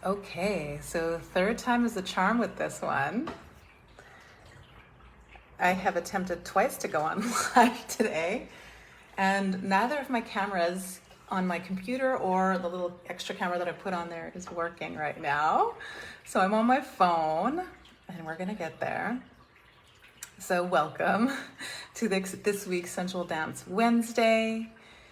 Okay, so third time is the charm with this one. I have attempted twice to go on live today, and neither of my cameras on my computer or the little extra camera that I put on there is working right now. So I'm on my phone, and we're gonna get there. So welcome to this week's Sensual Dance Wednesday.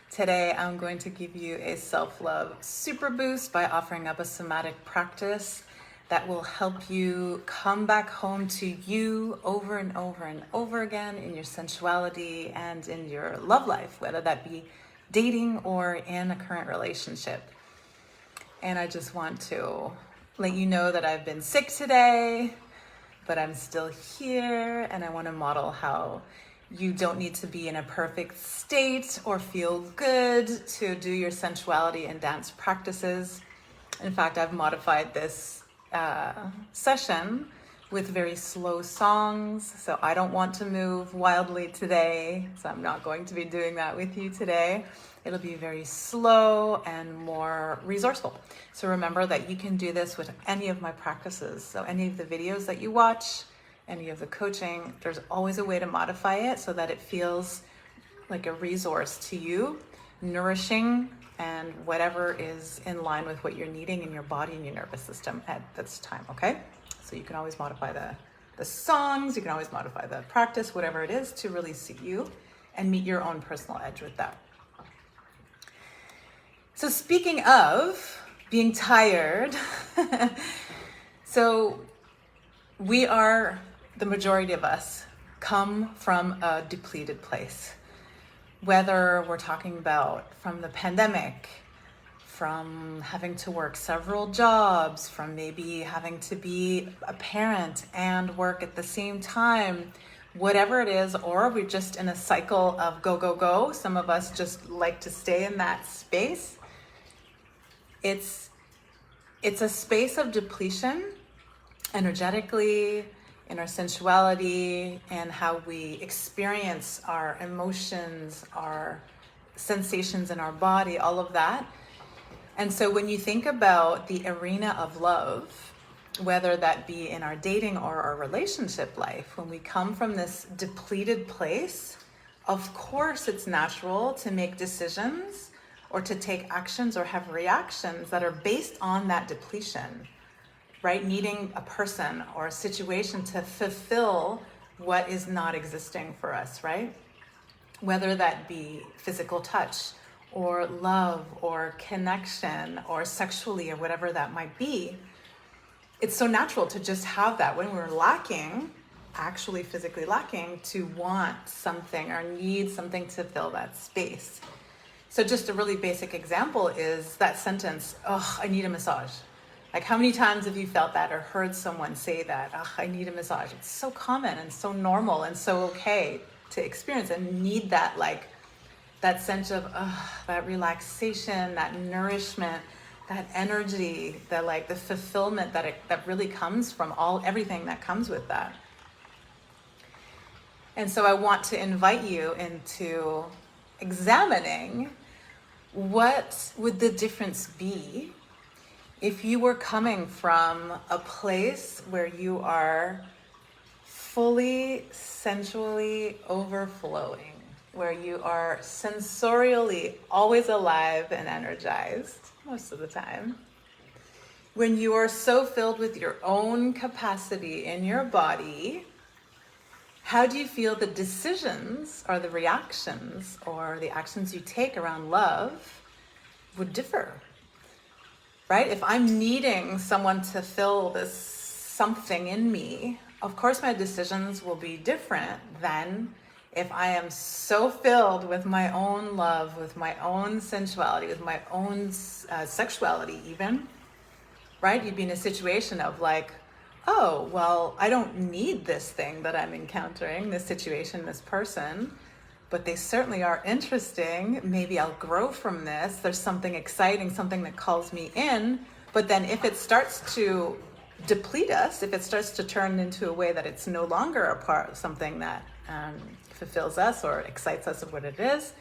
Today I'm going to give you a self-love super boost by offering up a somatic practice that will help you come back home to you over and over and over again in your sensuality and in your love life, whether that be dating or in a current relationship. And I just want to let you know that I've been sick today, but I'm still here, and I want to model how you don't need to be in a perfect state or feel good to do your sensuality and dance practices. In fact, I've modified this session with very slow songs, so I don't want to move wildly today, so I'm not going to be doing that with you today. It'll be very slow and more resourceful. So remember that you can do this with any of my practices. So any of the videos that you watch, any of the coaching, there's always a way to modify it so that it feels like a resource to you, nourishing, and whatever is in line with what you're needing in your body and your nervous system at this time, okay? So you can always modify the songs, you can always modify the practice, whatever it is, to really suit you and meet your own personal edge with that. So speaking of being tired, so the majority of us come from a depleted place. Whether we're talking about from the pandemic, from having to work several jobs, from maybe having to be a parent and work at the same time, whatever it is, or we're just in a cycle of go, go, go. Some of us just like to stay in that space. It's a space of depletion energetically, in our sensuality, and how we experience our emotions, our sensations in our body, all of that. And so when you think about the arena of love, whether that be in our dating or our relationship life, when we come from this depleted place, of course it's natural to make decisions or to take actions or have reactions that are based on that depletion, right? Needing a person or a situation to fulfill what is not existing for us, right? Whether that be physical touch or love or connection or sexually or whatever that might be. It's so natural to just have that when we're lacking, actually physically lacking, to want something or need something to fill that space. So just a really basic example is that sentence, oh, I need a massage. Like, how many times have you felt that or heard someone say that? Oh, I need a massage. It's so common and so normal and so okay to experience and need that, like, that sense of that relaxation, that nourishment, that energy, the fulfillment that really comes from everything that comes with that. And so I want to invite you into examining what would the difference be if you were coming from a place where you are fully sensually overflowing, where you are sensorially always alive and energized most of the time, when you are so filled with your own capacity in your body. How do you feel the decisions or the reactions or the actions you take around love would differ, right? If I'm needing someone to fill this something in me, of course my decisions will be different than if I am so filled with my own love, with my own sensuality, with my own sexuality even, right? You'd be in a situation of like, oh, well, I don't need this thing that I'm encountering, this situation, this person, but they certainly are interesting. Maybe I'll grow from this. There's something exciting, something that calls me in. But then if it starts to deplete us, if it starts to turn into a way that it's no longer a part of something that fulfills us or excites us of what it is,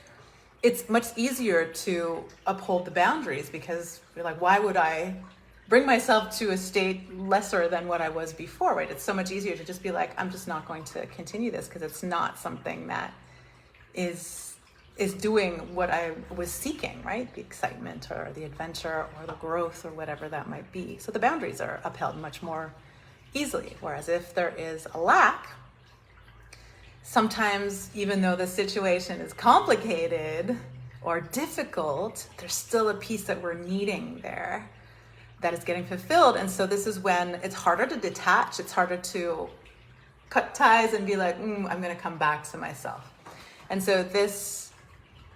it's much easier to uphold the boundaries, because you're like, why would I bring myself to a state lesser than what I was before, right? It's so much easier to just be like, I'm just not going to continue this because it's not something that is doing what I was seeking, right? The excitement or the adventure or the growth or whatever that might be. So the boundaries are upheld much more easily. Whereas if there is a lack, sometimes even though the situation is complicated or difficult, there's still a piece that we're needing there that is getting fulfilled. And so this is when it's harder to detach. It's harder to cut ties and be like, I'm going to come back to myself. And so this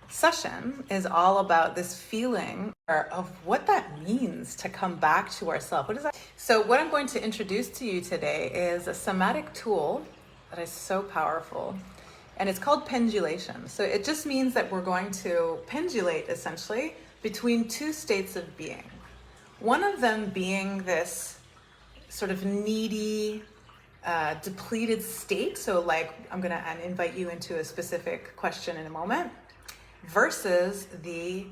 session is all about this feeling of what that means to come back to ourselves. What is that? So what I'm going to introduce to you today is a somatic tool that is so powerful, and it's called pendulation. So it just means that we're going to pendulate essentially between two states of being. One of them being this sort of needy, depleted state. So like, I'm going to invite you into a specific question in a moment, versus the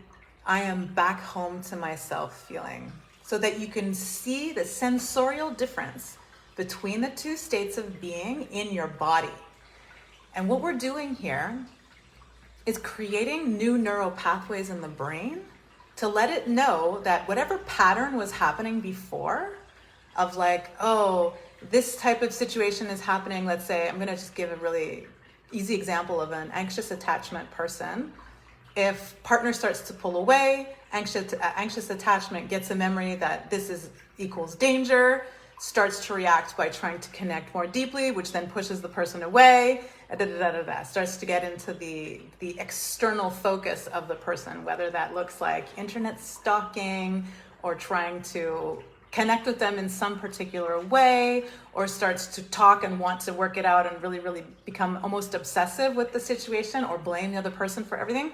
I am back home to myself feeling, so that you can see the sensorial difference between the two states of being in your body. And what we're doing here is creating new neural pathways in the brain to let it know that whatever pattern was happening before of like, oh, this type of situation is happening. Let's say, I'm going to just give a really easy example of an anxious attachment person. If partner starts to pull away, anxious attachment gets a memory that this is equals danger, starts to react by trying to connect more deeply, which then pushes the person away, starts to get into the external focus of the person, whether that looks like internet stalking or trying to connect with them in some particular way, or starts to talk and want to work it out and really, really become almost obsessive with the situation or blame the other person for everything.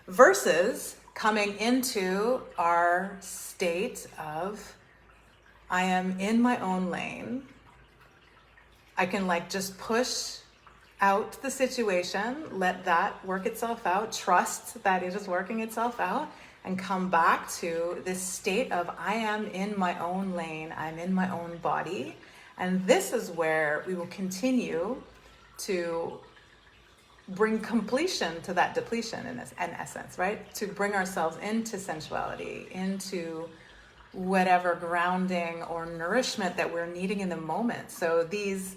Versus coming into our state of, I am in my own lane. I can like just push out the situation, let that work itself out, trust that it is working itself out, and come back to this state of I am in my own lane, I'm in my own body. And this is where we will continue to bring completion to that depletion in essence, right? To bring ourselves into sensuality, into whatever grounding or nourishment that we're needing in the moment. So these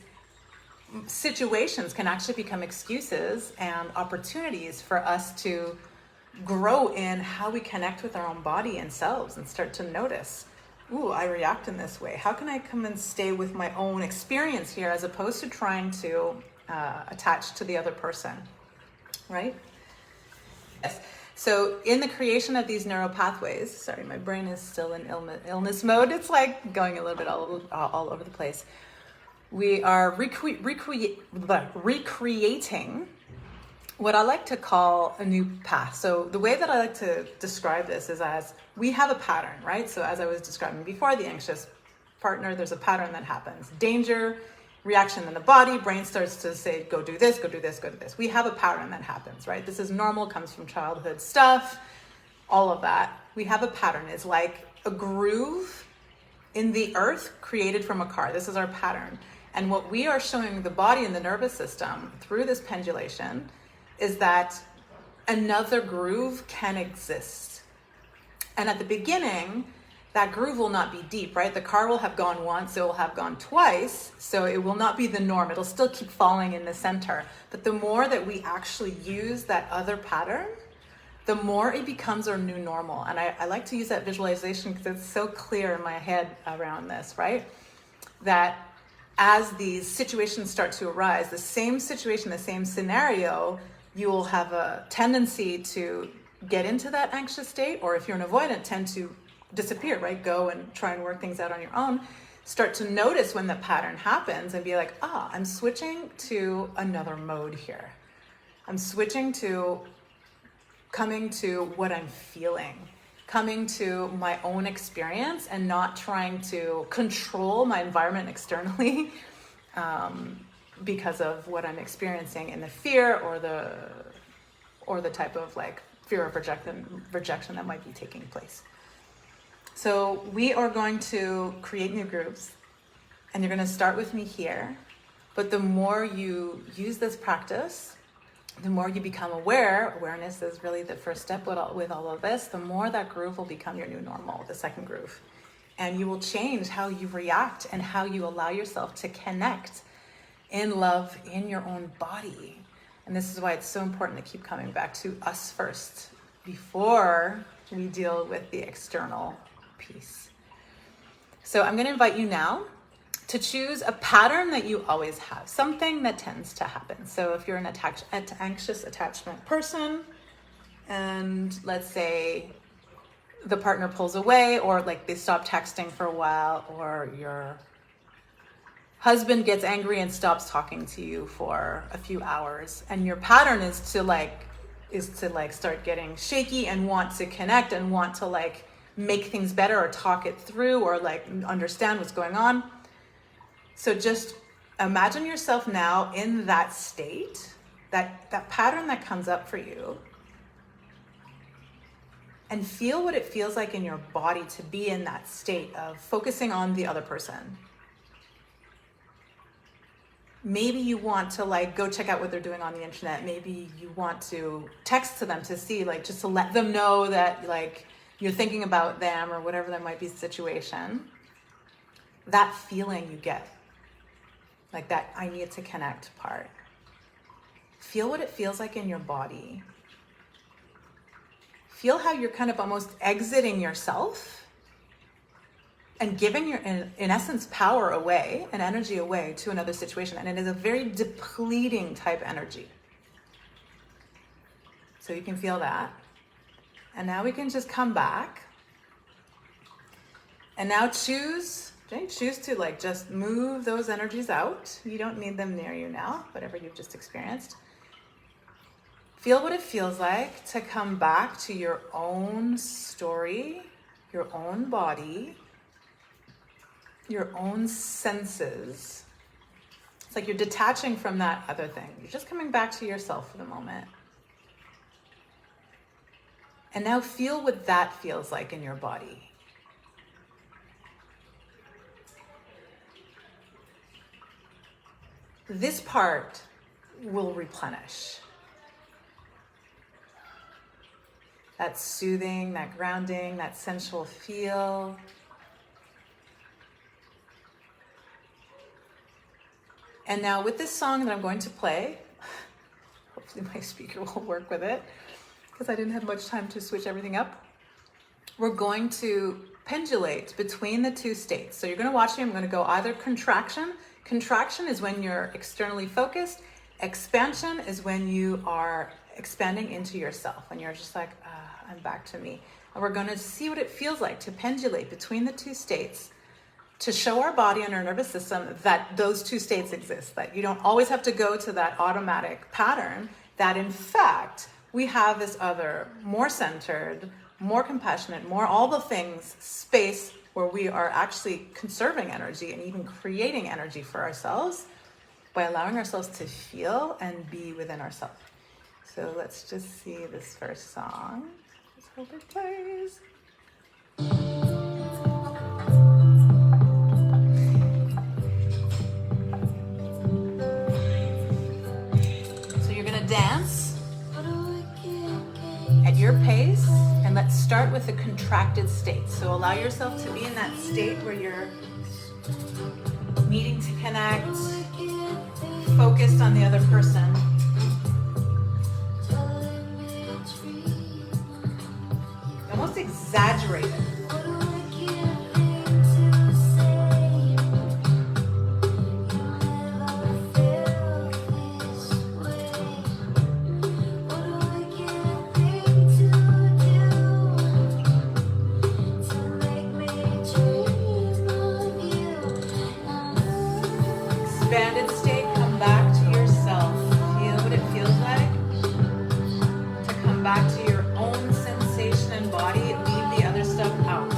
situations can actually become excuses and opportunities for us to grow in how we connect with our own body and selves and start to notice, ooh, I react in this way. How can I come and stay with my own experience here as opposed to trying to attach to the other person, right? Yes. So in the creation of these neural pathways, sorry, my brain is still in illness mode. It's like going a little bit all over the place. We are recreating what I like to call a new path. So the way that I like to describe this is as we have a pattern, right? So as I was describing before, the anxious partner, there's a pattern that happens. Danger, reaction in the body, brain starts to say, go do this, go do this, go do this. We have a pattern that happens, right? This is normal, comes from childhood stuff, all of that. We have a pattern. It's like a groove in the earth created from a car. This is our pattern. And what we are showing the body and the nervous system through this pendulation is that another groove can exist. And at the beginning, that groove will not be deep, right? The car will have gone once, it will have gone twice, so it will not be the norm. It'll still keep falling in the center. But the more that we actually use that other pattern, the more it becomes our new normal. And I like to use that visualization because it's so clear in my head around this, right? That as these situations start to arise, the same situation, the same scenario, you will have a tendency to get into that anxious state, or if you're an avoidant, tend to disappear, right? Go and try and work things out on your own. Start to notice when the pattern happens and be like, I'm switching to another mode here. I'm switching to coming to what I'm feeling, coming to my own experience and not trying to control my environment externally because of what I'm experiencing in the fear or the type of like fear of rejection that might be taking place. So we are going to create new grooves, and you're going to start with me here. But the more you use this practice, the more you become aware, awareness is really the first step with all of this, the more that groove will become your new normal, the second groove. And you will change how you react and how you allow yourself to connect in love in your own body. And this is why it's so important to keep coming back to us first before we deal with the external piece. So I'm going to invite you now to choose a pattern that you always have, something that tends to happen. So if you're an anxious attachment person, and let's say the partner pulls away, or like they stop texting for a while, or your husband gets angry and stops talking to you for a few hours, and your pattern is to start getting shaky and want to connect and want to like make things better or talk it through or like understand what's going on. So just imagine yourself now in that state, that pattern that comes up for you, and feel what it feels like in your body to be in that state of focusing on the other person. Maybe you want to like go check out what they're doing on the internet. Maybe you want to text to them to see, like, just to let them know that like you're thinking about them or whatever that might be the situation. That feeling you get, like that I need to connect part. Feel what it feels like in your body. Feel how you're kind of almost exiting yourself and giving your, in essence, power away and energy away to another situation. And it is a very depleting type energy. So you can feel that. And now we can just come back. And now choose to like just move those energies out. You don't need them near you now, whatever you've just experienced. Feel what it feels like to come back to your own story, your own body, your own senses. It's like you're detaching from that other thing. You're just coming back to yourself for the moment. And now feel what that feels like in your body. This part will replenish. That soothing, that grounding, that sensual feel. And now with this song that I'm going to play, hopefully my speaker will work with it, because I didn't have much time to switch everything up. We're going to pendulate between the two states. So you're going to watch me. I'm going to go either contraction. Contraction is when you're externally focused. Expansion is when you are expanding into yourself, when you're just like, I'm back to me. And we're going to see what it feels like to pendulate between the two states, to show our body and our nervous system that those two states exist, that you don't always have to go to that automatic pattern, that in fact, we have this other, more centered, more compassionate, more all the things, space where we are actually conserving energy and even creating energy for ourselves by allowing ourselves to feel and be within ourselves. So let's just see this first song. Let's hope it plays. So you're gonna dance at your pace, and let's start with the contracted state. So allow yourself to be in that state where you're needing to connect, focused on the other person. Almost exaggerated. Expanded state, come back to yourself. Feel what it feels like to come back to your own sensation and body. Leave the other stuff out.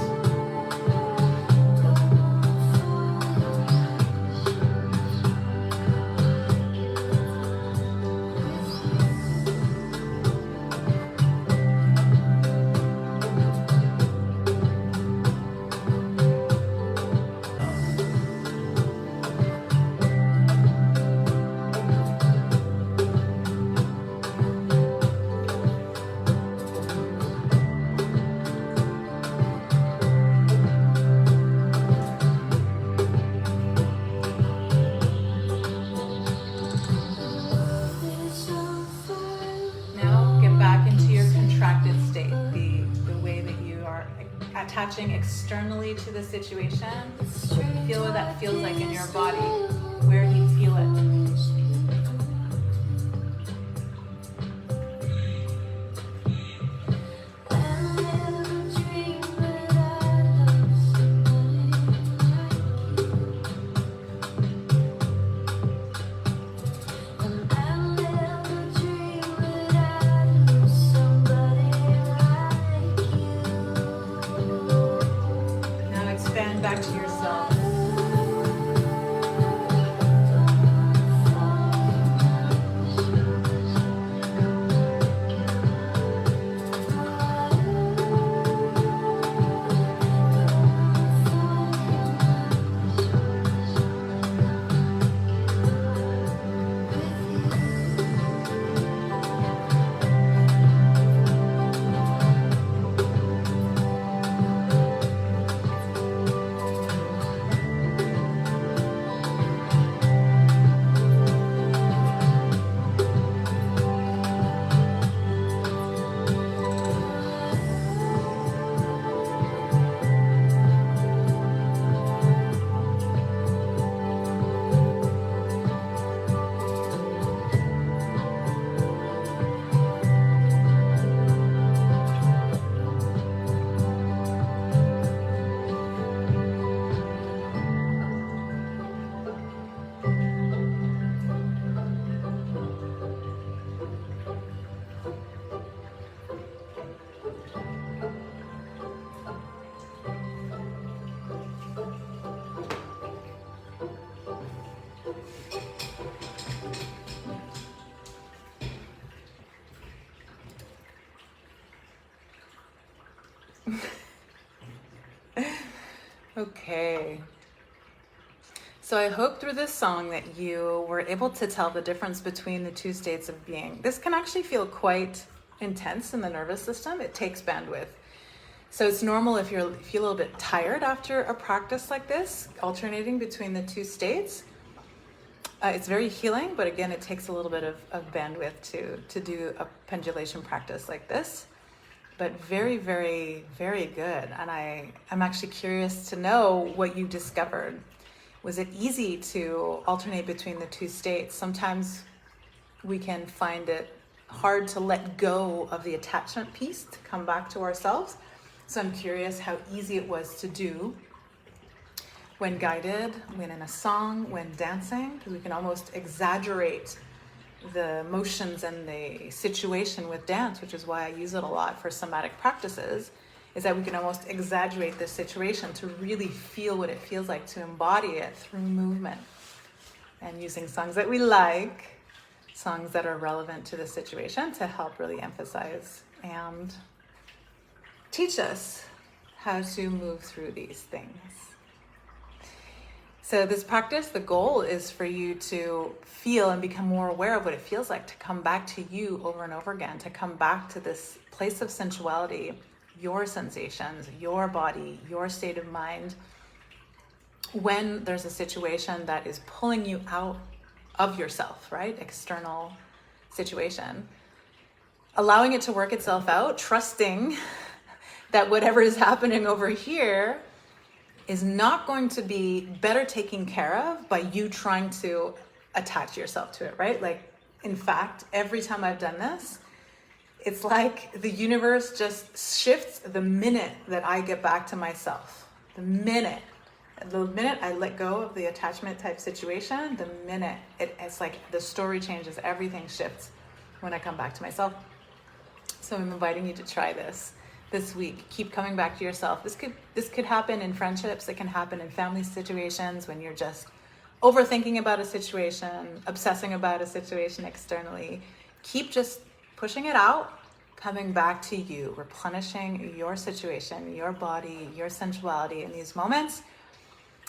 attaching externally to the situation. Feel what that feels like in your body. Where do you feel it? Now expand back to yourself. Okay. So I hope through this song that you were able to tell the difference between the two states of being. This can actually feel quite intense in the nervous system. It takes bandwidth. So it's normal if you feel a little bit tired after a practice like this, alternating between the two states. It's very healing, but again, it takes a little bit of bandwidth to do a pendulation practice like this. But very, very, very good. And I'm actually curious to know what you discovered. Was it easy to alternate between the two states? Sometimes we can find it hard to let go of the attachment piece to come back to ourselves. So I'm curious how easy it was to do when guided, when in a song, when dancing, because we can almost exaggerate the motions and the situation with dance, which is why I use it a lot for somatic practices, is that we can almost exaggerate the situation to really feel what it feels like, to embody it through movement. And using songs that we like, songs that are relevant to the situation to help really emphasize and teach us how to move through these things. So this practice, the goal is for you to feel and become more aware of what it feels like to come back to you over and over again, to come back to this place of sensuality, your sensations, your body, your state of mind, when there's a situation that is pulling you out of yourself, right? External situation. Allowing it to work itself out, trusting that whatever is happening over here is not going to be better taken care of by you trying to attach yourself to it, right? Like, in fact, every time I've done this, it's like the universe just shifts the minute that I get back to myself. The minute I let go of the attachment type situation, the minute it's like the story changes, everything shifts when I come back to myself. So I'm inviting you to try this week. Keep coming back to yourself. This could happen in friendships. It can happen in family situations when you're just overthinking about a situation, obsessing about a situation externally. Keep just pushing it out, coming back to you, replenishing your situation, your body, your sensuality in these moments,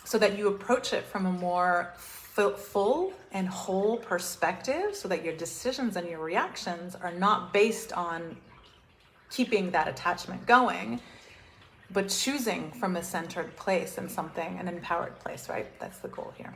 so that you approach it from a more full and whole perspective, so that your decisions and your reactions are not based on keeping that attachment going, but choosing from a centered place and an empowered place, right? That's the goal here.